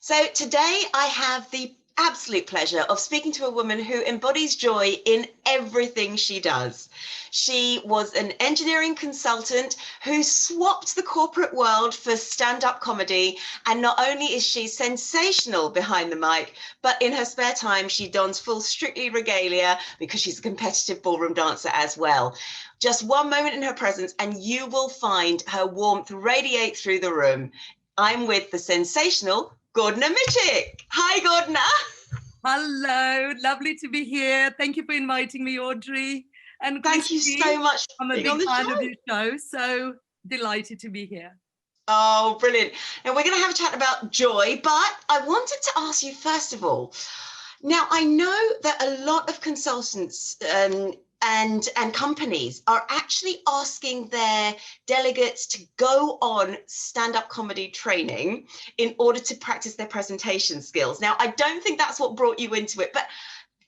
So today I have the absolute pleasure of speaking to a woman who embodies joy in everything she does. She was an engineering consultant who swapped the corporate world for stand-up comedy. And not only is she sensational behind the mic, but in her spare time, she dons full Strictly regalia because she's a competitive ballroom dancer as well. Just one moment in her presence and you will find her warmth radiate through the room. I'm with the sensational Gordana Mićićl. Hi, Gordana. Hello, lovely to be here. Thank you for inviting me, Audrey. And thank you so much for I'm a big fan of your show, so delighted to be here. Oh, brilliant. Now we're going to have a chat about joy, but I wanted to ask you first of all, now I know that a lot of consultants and companies are actually asking their delegates to go on stand-up comedy training in order to practice their presentation skills. Now, I don't think that's what brought you into it, but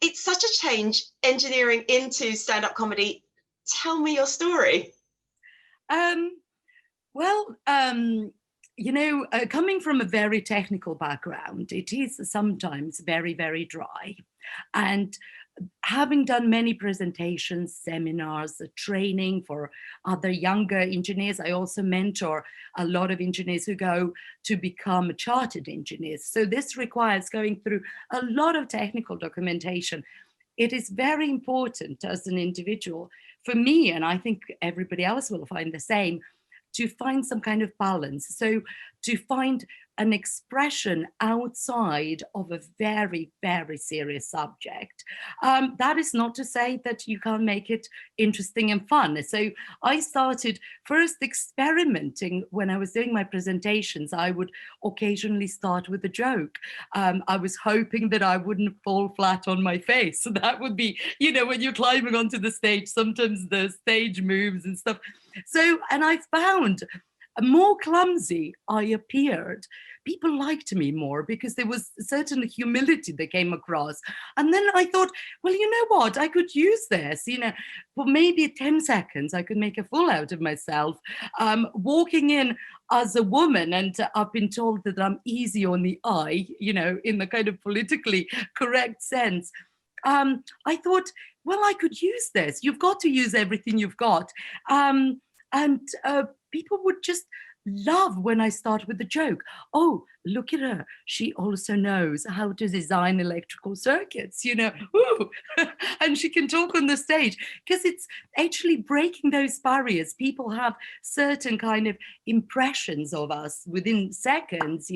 it's such a change, engineering into stand-up comedy. Tell me your story. Coming from a very technical background, it is sometimes very, very dry. And having done many presentations, seminars, training for other younger engineers, I also mentor a lot of engineers who go to become chartered engineers. So this requires going through a lot of technical documentation. It is very important as an individual, for me, and I think everybody else will find the same, to find some kind of balance. So to find an expression outside of a very, very serious subject. That is not to say that you can't make it interesting and fun. So I started first experimenting when I was doing my presentations. I would occasionally start with a joke. I was hoping that I wouldn't fall flat on my face. So that would be, when you're climbing onto the stage, sometimes the stage moves and stuff. So, and I found more clumsy I appeared, people liked me more because there was a certain humility that came across. And then I thought, well, you know what? I could use this, for maybe 10 seconds, I could make a fool out of myself. Walking in as a woman, and I've been told that I'm easy on the eye, in the kind of politically correct sense. I thought, well, I could use this. You've got to use everything you've got. People would just love when I start with a joke. Oh, look at her. She also knows how to design electrical circuits, Ooh. And she can talk on the stage, because it's actually breaking those barriers. People have certain kind of impressions of us within seconds,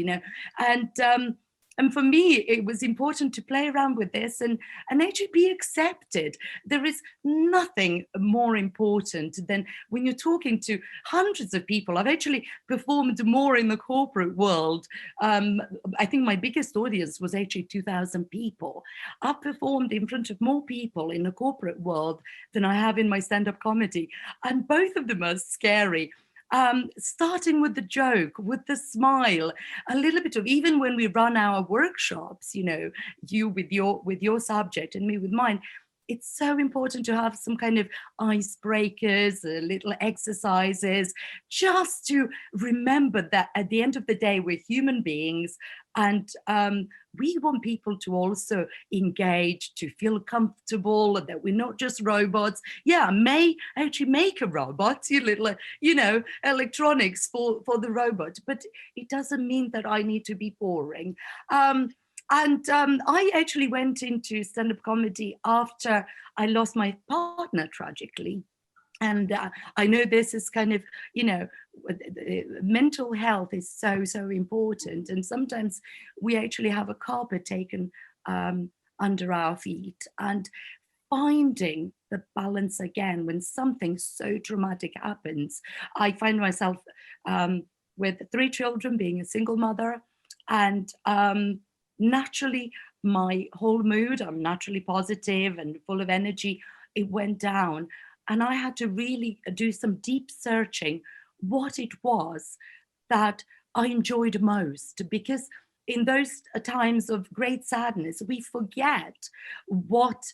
and for me, it was important to play around with this and actually be accepted. There is nothing more important than when you're talking to hundreds of people. I've actually performed more in the corporate world. I think my biggest audience was actually 2,000 people. I've performed in front of more people in the corporate world than I have in my stand-up comedy. And both of them are scary. Starting with the joke, with the smile, a little bit of, even when we run our workshops, you with your subject and me with mine, it's so important to have some kind of icebreakers, little exercises, just to remember that at the end of the day, we're human beings, and we want people to also engage, to feel comfortable, that we're not just robots. Yeah, I may actually make a robot, little, electronics for the robot, but it doesn't mean that I need to be boring. I actually went into stand-up comedy after I lost my partner tragically. And I know this is kind of, mental health is so, so important. And sometimes we actually have a carpet taken under our feet, and finding the balance again when something so traumatic happens. I find myself with 3 children, being a single mother, and naturally my whole mood, I'm naturally positive and full of energy, it went down. And I had to really do some deep searching what it was that I enjoyed most, because in those times of great sadness, we forget what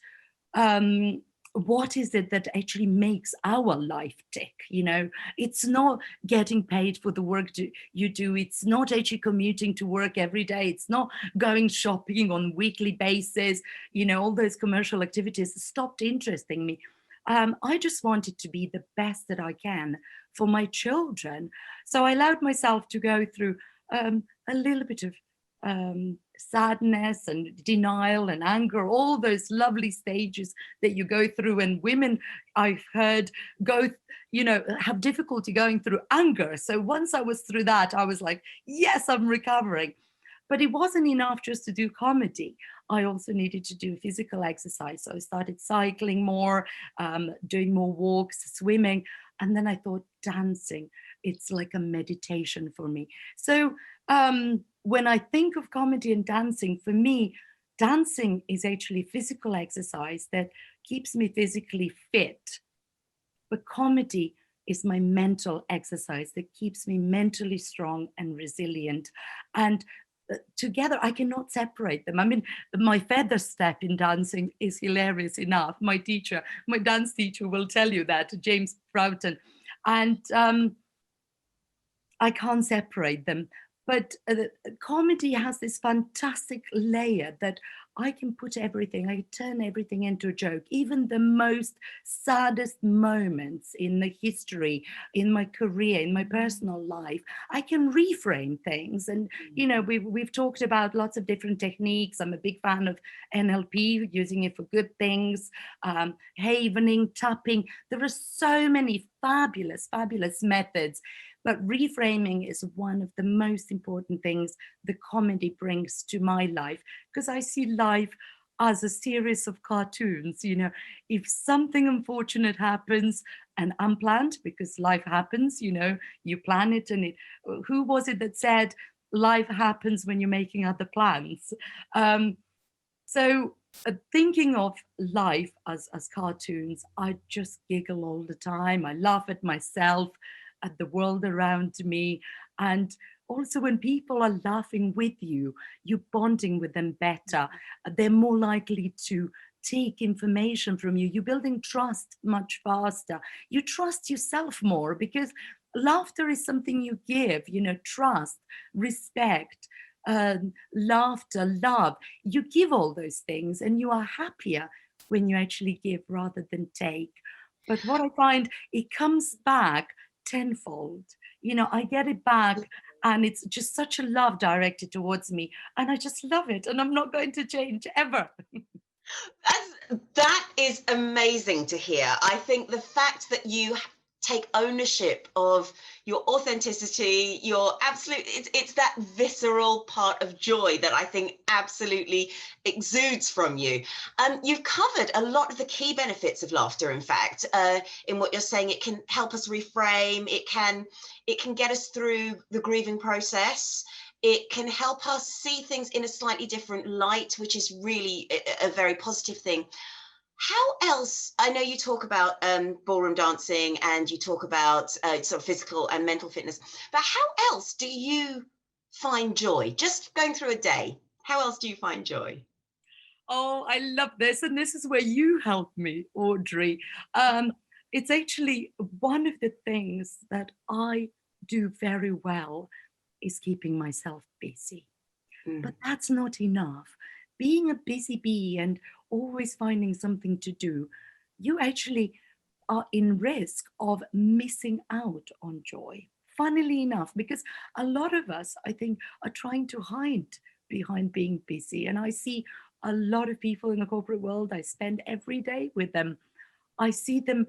what is it that actually makes our life tick? You know, it's not getting paid for the work you do. It's not actually commuting to work every day. It's not going shopping on weekly basis. You know, all those commercial activities stopped interesting me. I just wanted to be the best that I can for my children. So I allowed myself to go through a little bit of sadness and denial and anger, all those lovely stages that you go through. And women, I've heard, have difficulty going through anger. So once I was through that, I was like, yes, I'm recovering. But it wasn't enough just to do comedy. I also needed to do physical exercise. So I started cycling more, doing more walks, swimming. And then I thought dancing, it's like a meditation for me. So when I think of comedy and dancing, for me, dancing is actually physical exercise that keeps me physically fit. But comedy is my mental exercise that keeps me mentally strong and resilient. And together, I cannot separate them. I mean, my feather step in dancing is hilarious enough. My dance teacher will tell you that, James Broughton. And I can't separate them. But comedy has this fantastic layer that I can put everything, I turn everything into a joke, even the most saddest moments in the history, in my career, in my personal life, I can reframe things. And, you know, we've talked about lots of different techniques. I'm a big fan of NLP, using it for good things, havening, tapping. There are so many fabulous, fabulous methods. But reframing is one of the most important things the comedy brings to my life, because I see life as a series of cartoons. You know, if something unfortunate happens and unplanned, because life happens, you know, you plan it, and who was it that said life happens when you're making other plans? So thinking of life as cartoons, I just giggle all the time. I laugh at myself, at the world around me. And also when people are laughing with you, you're bonding with them better. They're more likely to take information from you. You're building trust much faster. You trust yourself more, because laughter is something you give, you know, trust, respect, laughter, love. You give all those things, and you are happier when you actually give rather than take. But what I find, it comes back tenfold. You know, I get it back, and it's just such a love directed towards me, and I just love it, and I'm not going to change ever. That is amazing to hear. I think the fact that you take ownership of your authenticity, your absolute, it's that visceral part of joy that I think absolutely exudes from you. You've covered a lot of the key benefits of laughter, in fact, in what you're saying. It can help us reframe, it can get us through the grieving process. It can help us see things in a slightly different light, which is really a very positive thing. How else, I know you talk about ballroom dancing, and you talk about sort of physical and mental fitness, but how else do you find joy? Just going through a day, how else do you find joy? Oh, I love this. And this is where you help me, Audrey. It's actually one of the things that I do very well is keeping myself busy. But that's not enough. Being a busy bee and always finding something to do, you actually are in risk of missing out on joy. Funnily enough, because a lot of us, I think, are trying to hide behind being busy. And I see a lot of people in the corporate world, I spend every day with them. I see them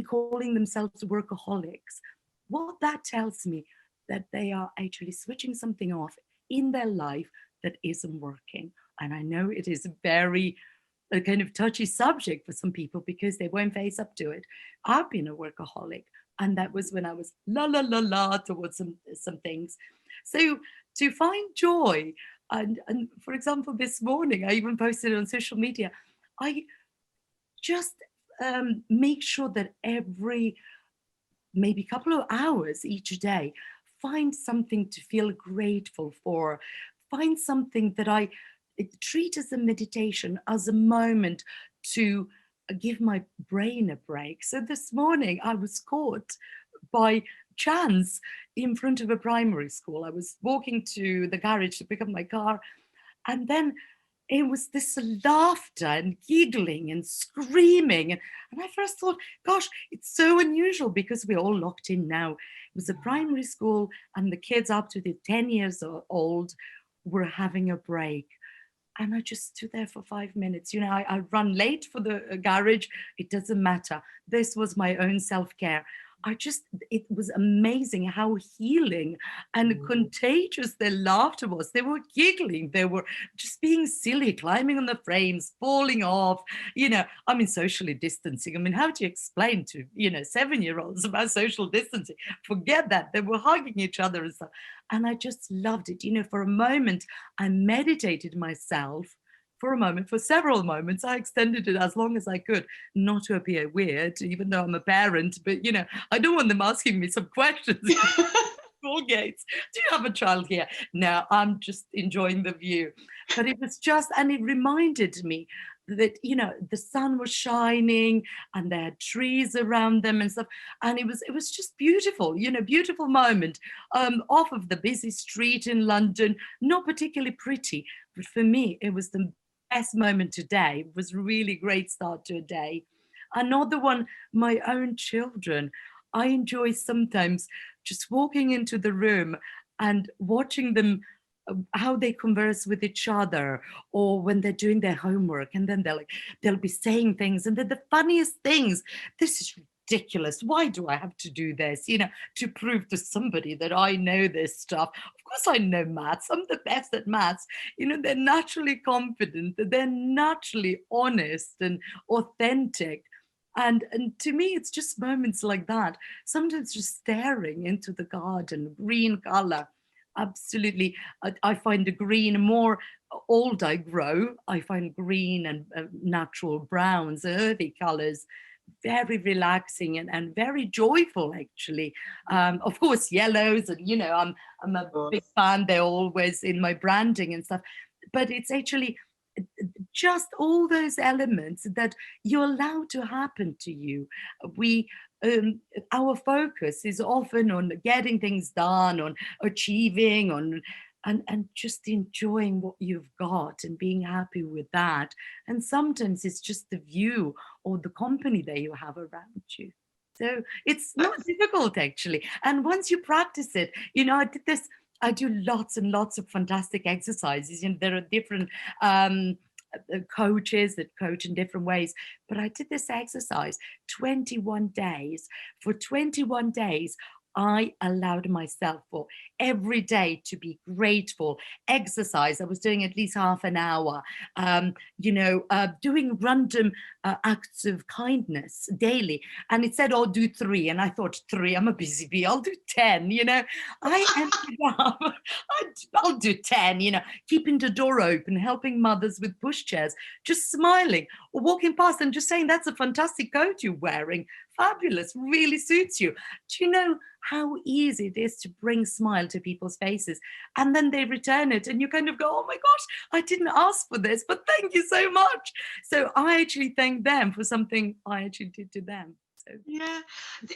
calling themselves workaholics. What that tells me, that they are actually switching something off in their life that isn't working. And I know it is a kind of touchy subject for some people, because they won't face up to it. I've been a workaholic, and that was when I was la towards some things. So to find joy, and for example, this morning I even posted it on social media. I just make sure that every maybe couple of hours each day, find something to feel grateful for. Find something that I treat as a meditation, as a moment to give my brain a break. So this morning I was caught by chance in front of a primary school. I was walking to the garage to pick up my car, and then it was this laughter and giggling and screaming. And I first thought, gosh, it's so unusual because we're all locked in now. It was a primary school, and the kids up to the 10 years old were having a break. And I just stood there for 5 minutes. You know, I run late for the garage. It doesn't matter. This was my own self-care. It was amazing how healing and contagious their laughter was. They were giggling. They were just being silly, climbing on the frames, falling off. You know, I mean, socially distancing. I mean, how do you explain to, 7-year-olds about social distancing? Forget that. They were hugging each other and stuff. And I just loved it. You know, for a moment, I meditated myself. For several moments. I extended it as long as I could, not to appear weird, even though I'm a parent, but I don't want them asking me some questions. School gates. Do you have a child here? No, I'm just enjoying the view. But it was and it reminded me that, the sun was shining and there had trees around them and stuff. And it was just beautiful, beautiful moment off of the busy street in London, not particularly pretty, but for me, it was the best moment today. It was a really great start to a day. Another one, my own children. I enjoy sometimes just walking into the room and watching them, how they converse with each other, or when they're doing their homework, and then they'll be saying things, and they're the funniest things. This is ridiculous. Why do I have to do this? To prove to somebody that I know this stuff. Of course I know maths. I'm the best at maths. They're naturally confident. They're naturally honest and authentic. And to me, it's just moments like that. Sometimes just staring into the garden, green color. Absolutely. I find the green more old I grow. I find green and natural browns, earthy colors, very relaxing and very joyful, actually. Of course, yellows, and I'm a big fan. They're always in my branding and stuff. But it's actually just all those elements that you allow to happen to you. Our focus is often on getting things done, on achieving, and just enjoying what you've got and being happy with that. And sometimes it's just the view or the company that you have around you. So it's not difficult, actually. And once you practice it, I do lots and lots of fantastic exercises. There are different coaches that coach in different ways. But I did this exercise 21 days. For 21 days, I allowed myself for every day to be grateful. Exercise, I was doing at least half an hour, doing random acts of kindness daily. And it said, do 3. And I thought, 3, I'm a busy bee, I'll do 10, I ended up, I'll do 10, keeping the door open, helping mothers with pushchairs, just smiling or walking past and just saying, that's a fantastic coat you're wearing. Fabulous, really suits you. Do you know how easy it is to bring smile to people's faces? And then they return it and you kind of go, oh my gosh, I didn't ask for this, but thank you so much. So I actually thank them for something I actually did to them. So. Yeah,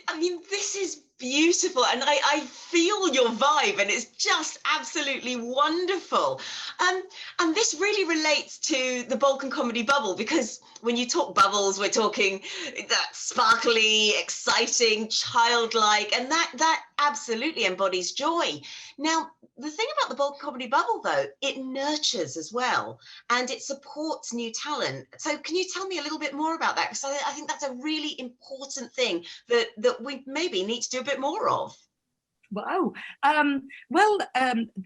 I mean, this is beautiful, and I feel your vibe, and it's just absolutely wonderful. And this really relates to the Balkan comedy bubble, because when you talk bubbles, we're talking that sparkly, exciting, childlike, and that absolutely embodies joy. Now, the thing about the Balkan comedy bubble, though, it nurtures as well, and it supports new talent. So can you tell me a little bit more about that? Because I think that's a really important thing that we maybe need to do a bit more of. Wow.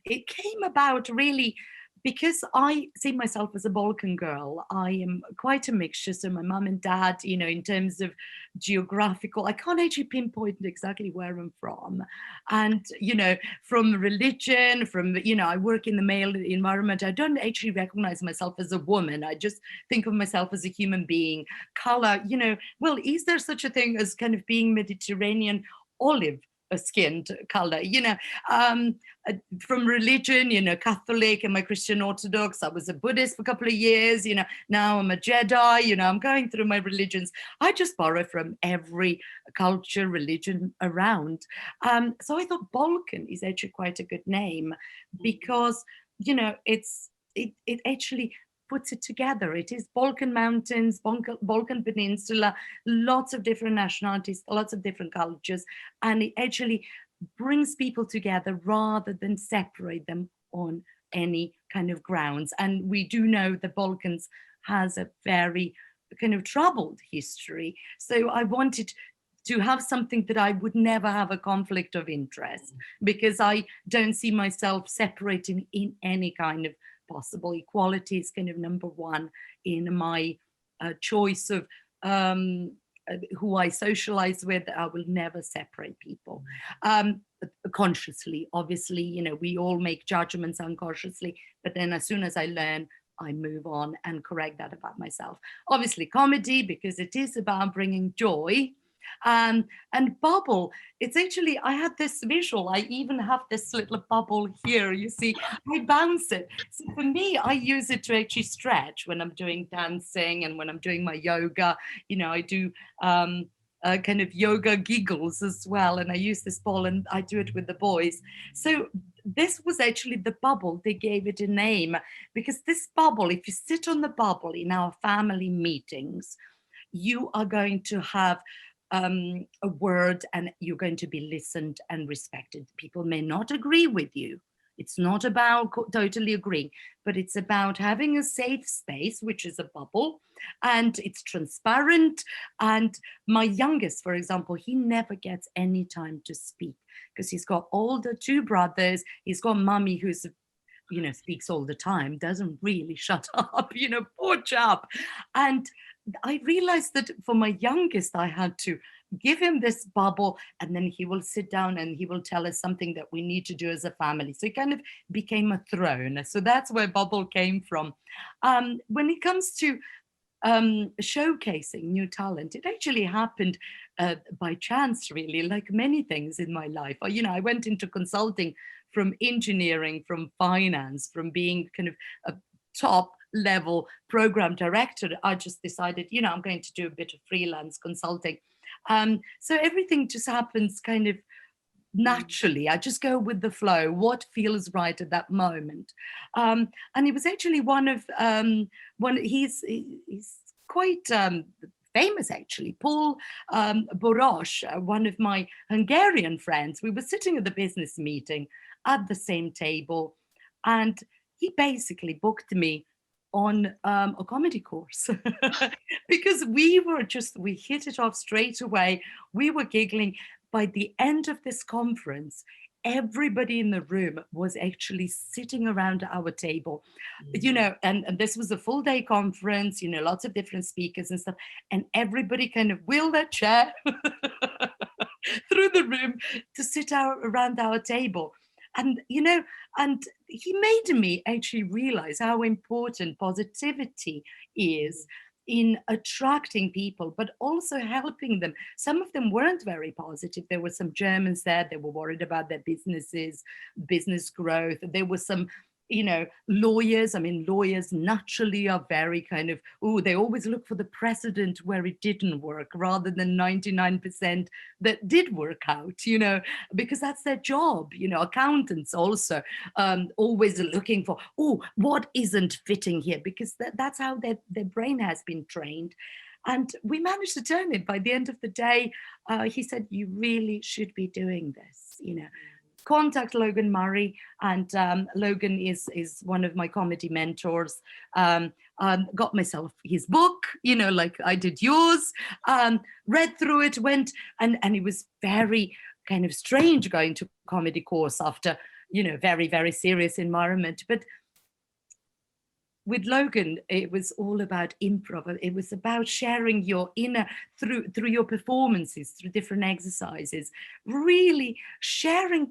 It came about really because I see myself as a Balkan girl. I am quite a mixture. So my mum and dad, in terms of geographical, I can't actually pinpoint exactly where I'm from. And, from religion, I work in the male environment. I don't actually recognize myself as a woman. I just think of myself as a human being. Color, is there such a thing as kind of being Mediterranean? Olive. skinned color, from religion, Catholic and my Christian Orthodox. I was a Buddhist for a couple of years, now I'm a Jedi, I'm going through my religions. I just borrow from every culture, religion around. So I thought Balkan is actually quite a good name because, it actually puts it together. It is Balkan Mountains, Balkan Peninsula, lots of different nationalities, lots of different cultures, and it actually brings people together rather than separate them on any kind of grounds. And we do know the Balkans has a very kind of troubled history. So I wanted to have something that I would never have a conflict of interest, because I don't see myself separating in any kind of possible. Equality is kind of number one in my choice of who I socialize with. I will never separate people consciously. Obviously, we all make judgments unconsciously, but then as soon as I learn, I move on and correct that about myself. Obviously, comedy, because it is about bringing joy. And bubble, it's actually, I had this visual, I even have this little bubble here, you see, I bounce it. So for me, I use it to actually stretch when I'm doing dancing and when I'm doing my yoga. I do kind of yoga giggles as well, and I use this ball and I do it with the boys. So this was actually the bubble. They gave it a name because this bubble, if you sit on the bubble in our family meetings, you are going to have a word and you're going to be listened and respected. People may not agree with you. It's not about totally agreeing, but it's about having a safe space, which is a bubble, and it's transparent. And my youngest, for example, he never gets any time to speak because he's got older two brothers. He's got mummy who's speaks all the time, doesn't really shut up, poor chap. And I realized that for my youngest, I had to give him this bubble, and then he will sit down and he will tell us something that we need to do as a family. So it kind of became a throne. So that's where bubble came from. When it comes to showcasing new talent, it actually happened by chance, really, like many things in my life. I went into consulting from engineering, from finance, from being kind of a top level program director. I just decided, I'm going to do a bit of freelance consulting. So everything just happens kind of naturally. I just go with the flow, what feels right at that moment. And it was actually he's quite famous, actually, Paul Boros, one of my Hungarian friends. We were sitting at the business meeting at the same table, and he basically booked me on a comedy course because we hit it off straight away. We were giggling. By the end of this conference, everybody in the room was actually sitting around our table, and this was a full day conference, lots of different speakers and stuff, and everybody kind of wheeled their chair through the room to sit around our table. And, and he made me actually realize how important positivity is in attracting people, but also helping them. Some of them weren't very positive. There were some Germans there. They were worried about their businesses, business growth. There were some, lawyers. I mean, lawyers naturally are very kind of, they always look for the precedent where it didn't work rather than 99% that did work out, because that's their job. Accountants also always looking for, what isn't fitting here, because that's how their brain has been trained. And we managed to turn it. By the end of the day, he said, you really should be doing this, Contact Logan Murray, and Logan is one of my comedy mentors. Got myself his book, like I did yours, read through it, went, and it was very kind of strange going to a comedy course after, very, very serious environment. But with Logan, it was all about improv. It was about sharing your inner through your performances, through different exercises, really sharing.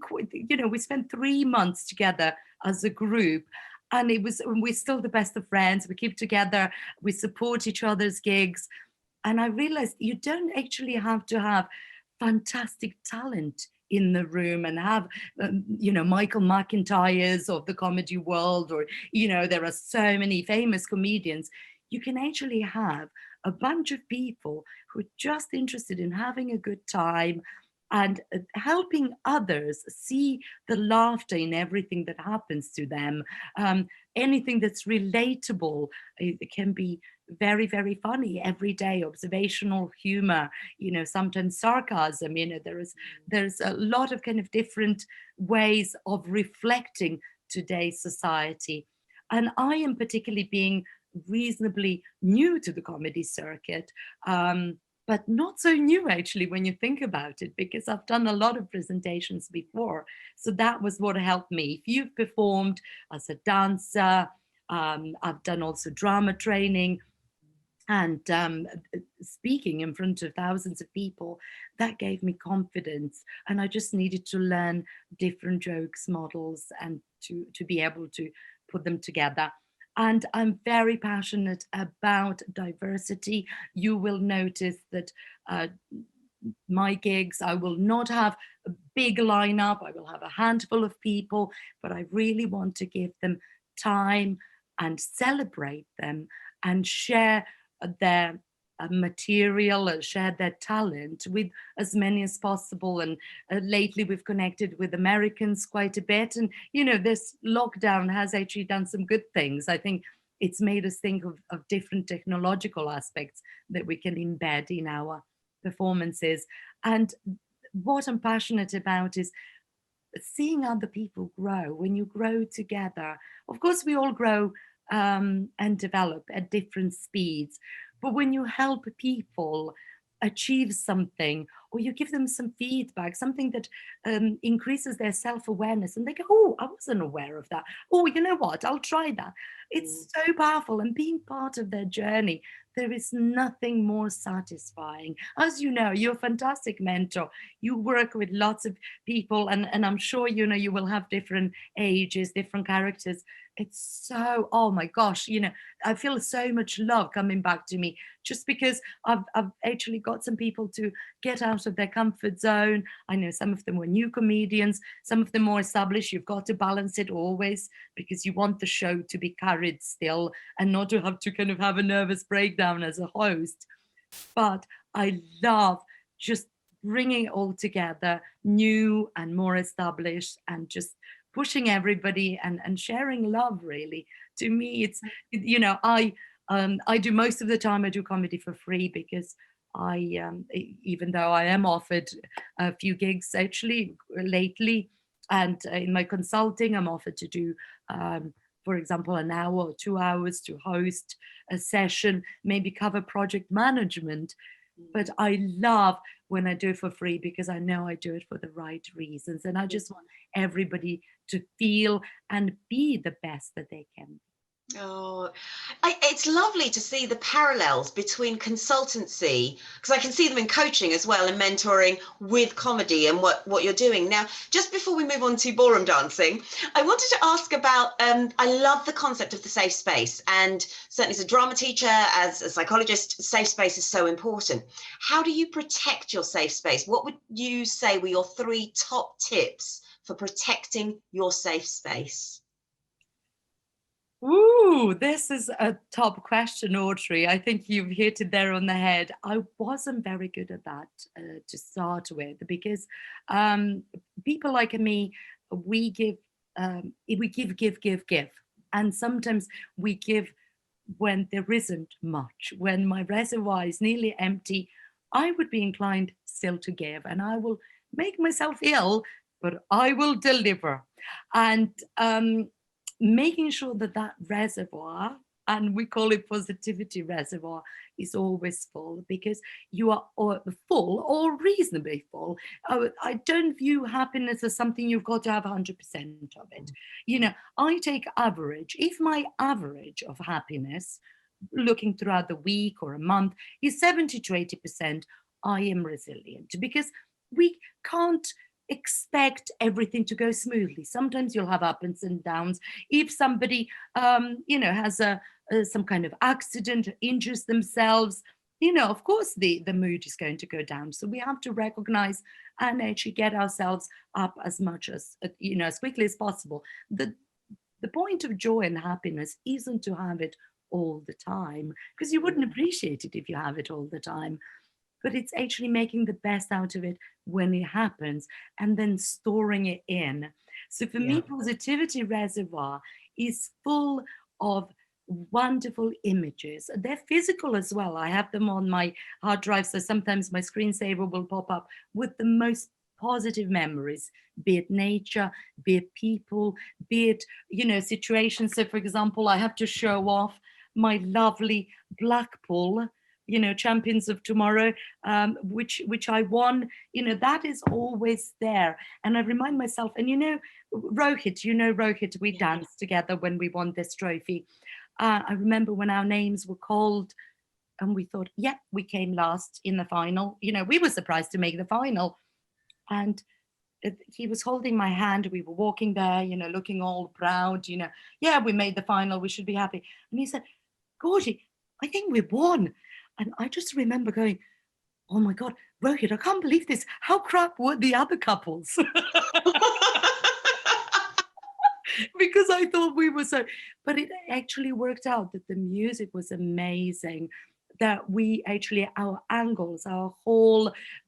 We spent 3 months together as a group, and we're still the best of friends. We keep together, we support each other's gigs. And I realized you don't actually have to have fantastic talent in the room and have, Michael McIntyre's of the comedy world, or, there are so many famous comedians. You can actually have a bunch of people who are just interested in having a good time and helping others see the laughter in everything that happens to them. Anything that's relatable, it can be very, very funny, everyday observational humor, sometimes sarcasm. There's a lot of kind of different ways of reflecting today's society. And I am particularly being reasonably new to the comedy circuit, but not so new actually when you think about it, because I've done a lot of presentations before. So that was what helped me. If you've performed as a dancer, I've done also drama training, and speaking in front of thousands of people, that gave me confidence. And I just needed to learn different jokes models and to be able to put them together. And I'm very passionate about diversity. You will notice that my gigs, I will not have a big lineup. I will have a handful of people, but I really want to give them time and celebrate them and share their material, share their talent with as many as possible. And lately we've connected with Americans quite a bit. And, this lockdown has actually done some good things. I think it's made us think of different technological aspects that we can embed in our performances. And what I'm passionate about is seeing other people grow. When you grow together, of course, we all grow and develop at different speeds. But when you help people achieve something, or you give them some feedback, something that increases their self-awareness, and they go, oh, I wasn't aware of that. Oh, you know what? I'll try that. It's so powerful. And being part of their journey, there is nothing more satisfying. As you know, you're a fantastic mentor. You work with lots of people, and I'm sure, you will have different ages, different characters. It's so, oh my gosh, I feel so much love coming back to me just because I've actually got some people to get out of their comfort zone. I know some of them were new comedians, some of them more established. You've got to balance it always because you want the show to be carried still and not to have to kind of have a nervous breakdown as a host. But I love just bringing it all together, new and more established, and just pushing everybody and sharing love. Really, to me, it's, I do most of the time, I do comedy for free because I, even though I am offered a few gigs actually lately, and in my consulting, I'm offered to do, for example, an hour or 2 hours to host a session, maybe cover project management. But I love when I do it for free because I know I do it for the right reasons. And I just want everybody to feel and be the best that they can be. Oh, it's lovely to see the parallels between consultancy, because I can see them in coaching as well and mentoring with comedy and what you're doing. Now, just before we move on to ballroom dancing, I wanted to ask about, I love the concept of the safe space, and certainly as a drama teacher, as a psychologist, safe space is so important. How do you protect your safe space? What would you say were your 3 top tips for protecting your safe space? Ooh, this is a top question, Audrey. I think you've hit it there on the head. I wasn't very good at that to start with because people like me, we give, give. And sometimes we give when there isn't much. When my reservoir is nearly empty, I would be inclined still to give, and I will make myself ill, but I will deliver. And making sure that that reservoir, and we call it positivity reservoir, is always full, because you are full or reasonably full. I don't view happiness as something you've got to have 100% of it. I take average. If my average of happiness, looking throughout the week or a month, is 70 to 80%, I am resilient, because we can't expect everything to go smoothly. Sometimes you'll have ups and downs. If somebody, has some kind of accident, injures themselves, of course the mood is going to go down. So we have to recognize and actually get ourselves up as much as, as quickly as possible. The point of joy and happiness isn't to have it all the time, because you wouldn't appreciate it if you have it all the time. But it's actually making the best out of it when it happens and then storing it in. So for me, Positivity Reservoir is full of wonderful images. They're physical as well. I have them on my hard drive, so sometimes my screensaver will pop up with the most positive memories, be it nature, be it people, be it, situations. So for example, I have to show off my lovely Blackpool, champions of tomorrow, which I won. That is always there. And I remind myself, and Rohit, we danced together when we won this trophy. I remember when our names were called and we thought, we came last in the final. We were surprised to make the final. And he was holding my hand. We were walking there, looking all proud, we made the final. We should be happy. And he said, Gorgie, I think we won. And I just remember going, oh my God, Rohit, I can't believe this. How crap were the other couples? Because I thought we were so, but it actually worked out that the music was amazing, that we actually, our angles,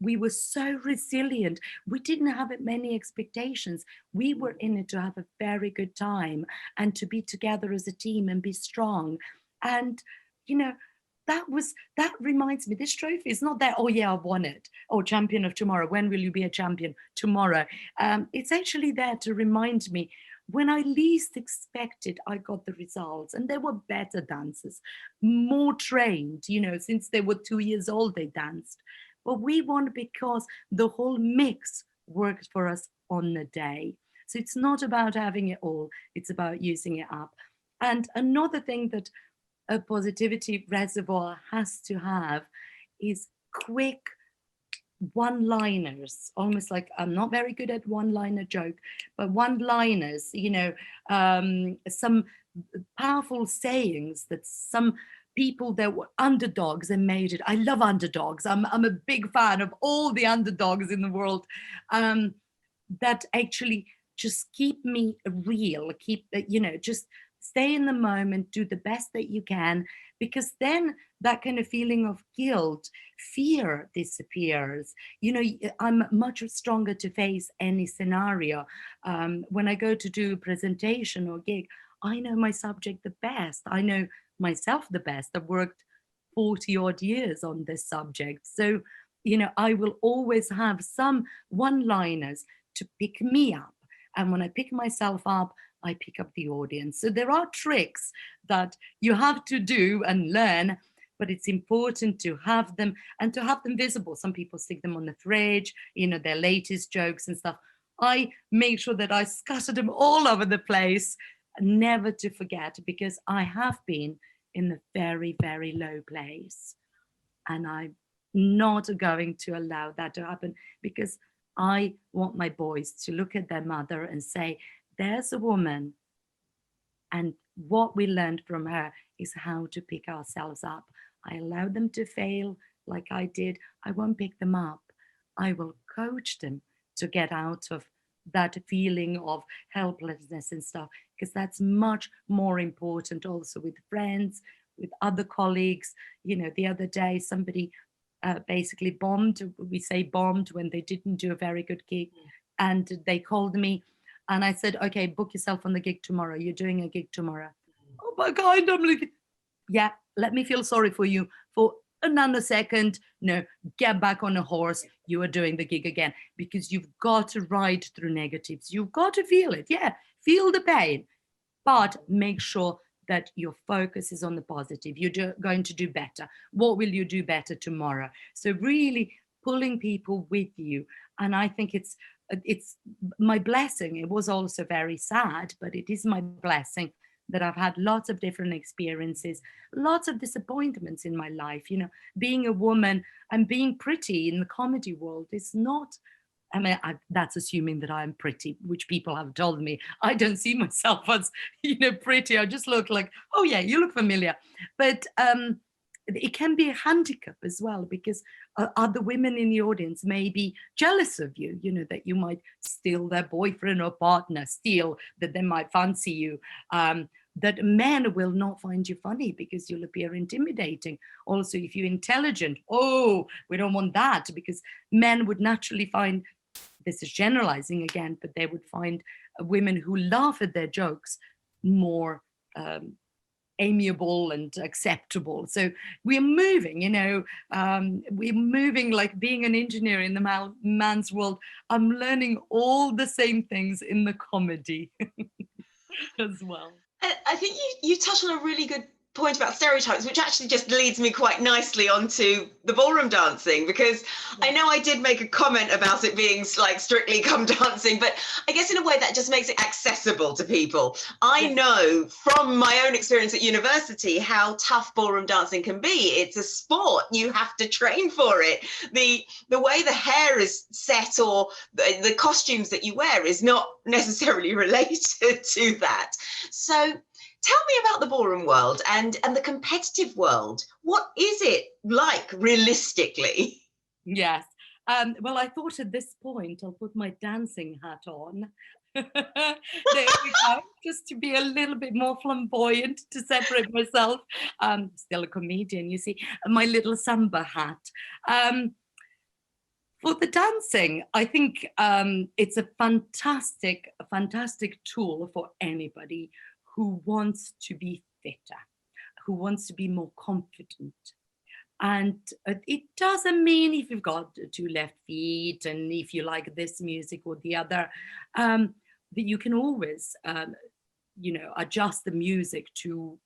we were so resilient. We didn't have many expectations. We were in it to have a very good time and to be together as a team and be strong. And, that reminds me, this trophy is not that, oh yeah, I won it. Oh, champion of tomorrow. When will you be a champion? Tomorrow. It's actually there to remind me, when I least expected, I got the results. And they were better dancers, more trained, since they were 2 years old, they danced. But we won because the whole mix worked for us on the day. So it's not about having it all, it's about using it up. And another thing that a Positivity Reservoir has to have is quick one-liners, almost like, I'm not very good at one-liner joke, but one-liners, some powerful sayings that some people that were underdogs and made it. I love underdogs. I'm a big fan of all the underdogs in the world, that actually just keep me real, just stay in the moment, do the best that you can, because then that kind of feeling of guilt, fear disappears. I'm much stronger to face any scenario. When I go to do a presentation or gig, I know my subject the best. I know myself the best. I've worked 40 odd years on this subject. So, I will always have some one-liners to pick me up. And when I pick myself up, I pick up the audience. So there are tricks that you have to do and learn, but it's important to have them and to have them visible. Some people stick them on the fridge, their latest jokes and stuff. I make sure that I scatter them all over the place, never to forget, because I have been in the very, very low place. And I'm not going to allow that to happen, because I want my boys to look at their mother and say, there's a woman, and what we learned from her is how to pick ourselves up. I allow them to fail like I did. I won't pick them up. I will coach them to get out of that feeling of helplessness and stuff, because that's much more important also with friends, with other colleagues. The other day, somebody basically bombed. We say bombed when they didn't do a very good gig. And they called me. And I said, okay, book yourself on the gig tomorrow. You're doing a gig tomorrow. Oh my God, I'm like, yeah, let me feel sorry for you for a nanosecond. No, get back on a horse. You are doing the gig again, because you've got to ride through negatives. You've got to feel it. Yeah, feel the pain, but make sure that your focus is on the positive. You're going to do better. What will you do better tomorrow? So really pulling people with you. And I think it's my blessing. It was also very sad, but it is my blessing that I've had lots of different experiences, lots of disappointments in my life. Being a woman and being pretty in the comedy world is not, that's assuming that I'm pretty, which people have told me. I don't see myself as, pretty. I just look like, oh yeah, you look familiar. But it can be a handicap as well, because other women in the audience may be jealous of you, that you might steal their boyfriend or partner, that they might fancy you. That men will not find you funny because you'll appear intimidating. Also, if you're intelligent, we don't want that, because men would naturally find, this is generalizing again, but they would find women who laugh at their jokes more amiable and acceptable. So we're moving, we're moving, like being an engineer in the man's world. I'm learning all the same things in the comedy as well. I think you touched on a really good point about stereotypes, which actually just leads me quite nicely onto the ballroom dancing, because I know I did make a comment about it being like Strictly Come Dancing, but I guess in a way that just makes it accessible to people. I know from my own experience at university how tough ballroom dancing can be. It's a sport. You have to train for it. The way the hair is set or the costumes that you wear is not necessarily related to that. So tell me about the ballroom world and the competitive world. What is it like realistically? Yes. Well, I thought at this point I'll put my dancing hat on. There we go, just to be a little bit more flamboyant, to separate myself. Still a comedian, you see, my little samba hat. For the dancing, I think it's a fantastic tool for anybody who wants to be fitter, who wants to be more confident. And it doesn't mean if you've got 2 left feet and if you like this music or the other, that you can always, adjust the music to,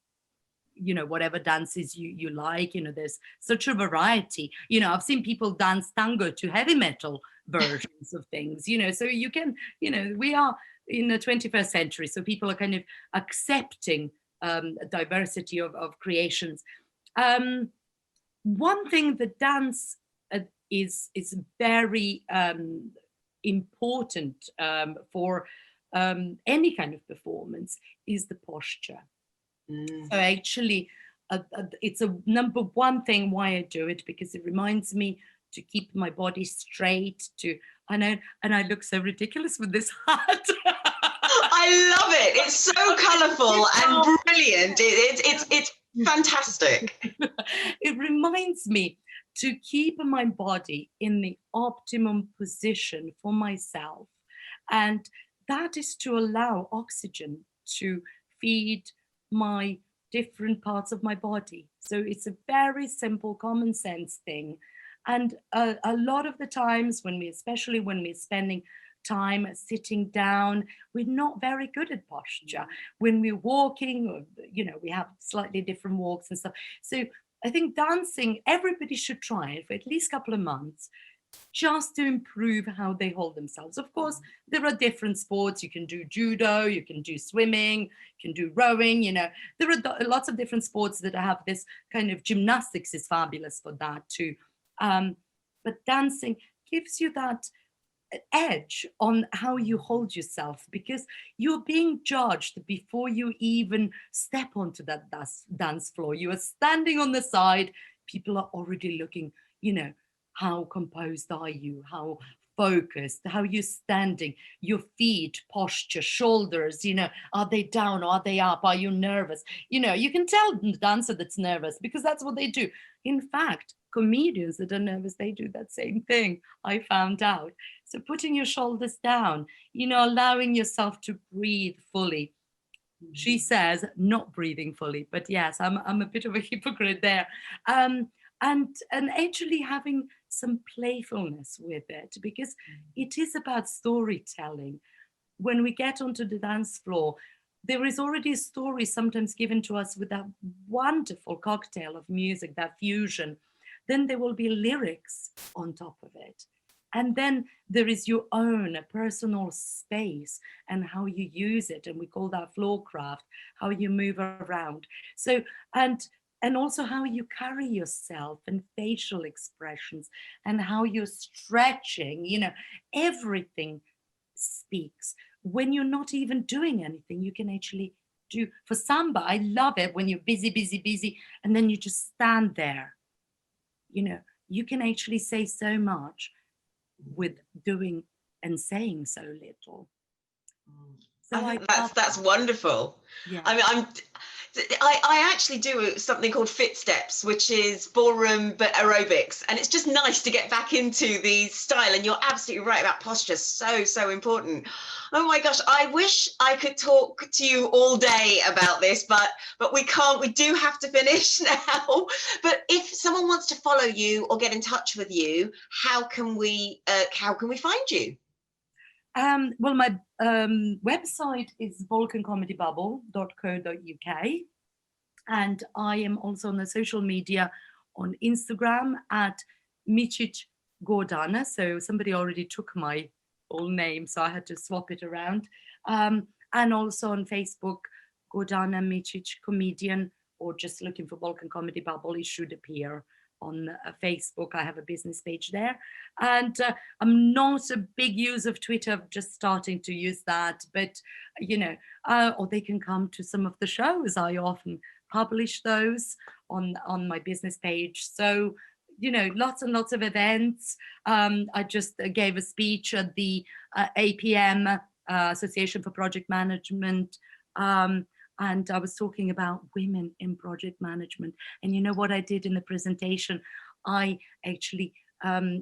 whatever dances you like. There's such a variety. I've seen people dance tango to heavy metal versions of things, so you can, we are in the 21st century, so people are kind of accepting diversity of creations. One thing that dance is very important for any kind of performance is the posture. So actually, it's a number one thing why I do it, because it reminds me to keep my body straight. And I look so ridiculous with this hat. I love it. It's so colourful and brilliant. It's fantastic. It reminds me to keep my body in the optimum position for myself. And that is to allow oxygen to feed my different parts of my body. So it's a very simple, common sense thing. And a lot of the times especially when we're spending time sitting down, we're not very good at posture. When we're walking, we have slightly different walks and stuff. So I think dancing, everybody should try it for at least a couple of months, just to improve how they hold themselves. Of course, there are different sports. You can do judo, you can do swimming, you can do rowing, there are lots of different sports that have this kind of gymnastics is fabulous for that too. But dancing gives you that edge on how you hold yourself, because you're being judged before you even step onto that dance floor. You are standing on the side, people are already looking, how composed are you, how focused, how you're standing, your feet, posture, shoulders, are they down, are they up, are you nervous? You can tell the dancer that's nervous because that's what they do. In fact, comedians that are nervous, they do that same thing, I found out. So putting your shoulders down, allowing yourself to breathe fully. She says not breathing fully, but yes, I'm a bit of a hypocrite there. And actually having some playfulness with it, because it is about storytelling. When we get onto the dance floor, there is already a story sometimes given to us with that wonderful cocktail of music, that fusion. Then there will be lyrics on top of it. And then there is your own personal space and how you use it. And we call that floor craft, how you move around. So, and also how you carry yourself and facial expressions and how you're stretching, everything speaks. When you're not even doing anything, you can actually do for samba. I love it when you're busy, busy, busy, and then you just stand there. You know, you can actually say so much with doing and saying so little. So I think that's wonderful. Yeah. I mean, I actually do something called Fit Steps, which is ballroom but aerobics, and it's just nice to get back into the style. And you're absolutely right about posture, so important. Oh my gosh, I wish I could talk to you all day about this, but we can't. We do have to finish now. But if someone wants to follow you or get in touch with you, how can we find you? Well, my website is balkancomedybubble.co.uk, and I am also on the social media on Instagram at Mićićl Gordana. So somebody already took my full name, so I had to swap it around. And also on Facebook, Gordana Mićićl Comedian, or just looking for Balkan Comedy Bubble, it should appear on Facebook. I have a business page there, and I'm not a big user of Twitter. I'm just starting to use that, but you know, or they can come to some of the shows. I often publish those on my business page. So you know, lots and lots of events. I just gave a speech at the APM Association for Project Management. And I was talking about women in project management. And you know what I did in the presentation? I actually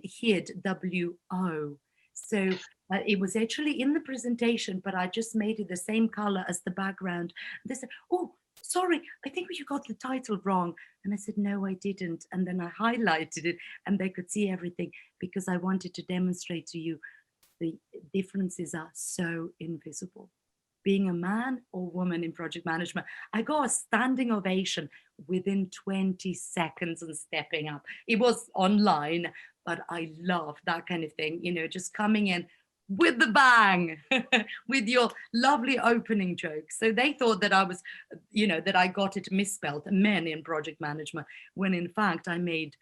hid WO. So it was actually in the presentation, but I just made it the same color as the background. They said, oh, sorry, I think you got the title wrong. And I said, no, I didn't. And then I highlighted it and they could see everything, because I wanted to demonstrate to you the differences are so invisible. Being a man or woman in project management, I got a standing ovation within 20 seconds and stepping up. It was online, but I love that kind of thing, you know, just coming in with the bang, with your lovely opening joke. So they thought that I was, you know, that I got it misspelled, men in project management, when in fact I made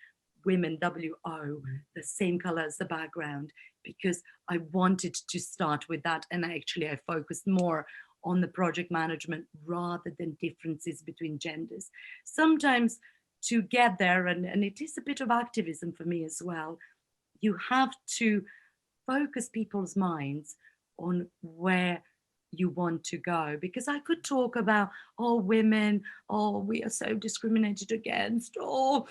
women, WO, the same color as the background, because I wanted to start with that. And actually I focused more on the project management rather than differences between genders. Sometimes to get there, and it is a bit of activism for me as well, you have to focus people's minds on where you want to go. Because I could talk about, oh, women, oh, we are so discriminated against, oh,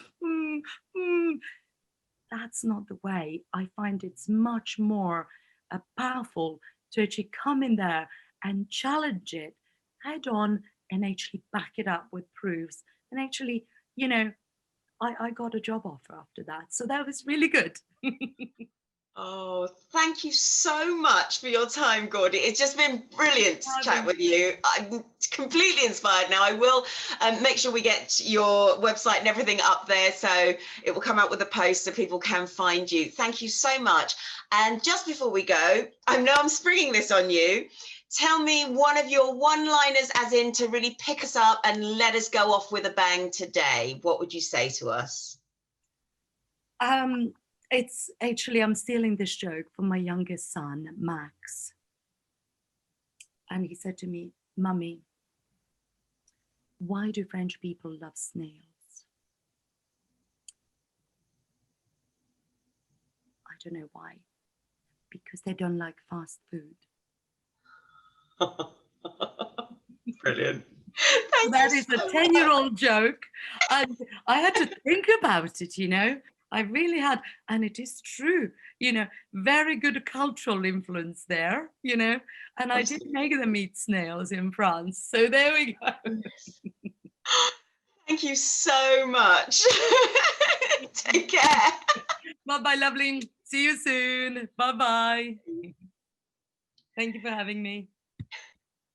that's not the way. I find it's much more powerful to actually come in there and challenge it head on and actually back it up with proofs. And actually, you know, I got a job offer after that. So that was really good. Oh, thank you so much for your time, Gordy. It's just been brilliant to chat with you. I'm completely inspired now. I will make sure we get your website and everything up there, so it will come out with a post so people can find you. Thank you so much. And just before we go, I know I'm springing this on you. Tell me one of your one-liners, as in to really pick us up and let us go off with a bang today. What would you say to us? It's actually, I'm stealing this joke from my youngest son, Max. And he said to me, Mummy, why do French people love snails? I don't know why. Because they don't like fast food. Brilliant. That is a 10-year-old joke. And I had to think about it, you know. I really had, and it is true, you know, very good cultural influence there, you know, and I did make them eat snails in France. So there we go. Thank you so much. Take care. Bye-bye, lovely. See you soon. Bye-bye. Thank you for having me.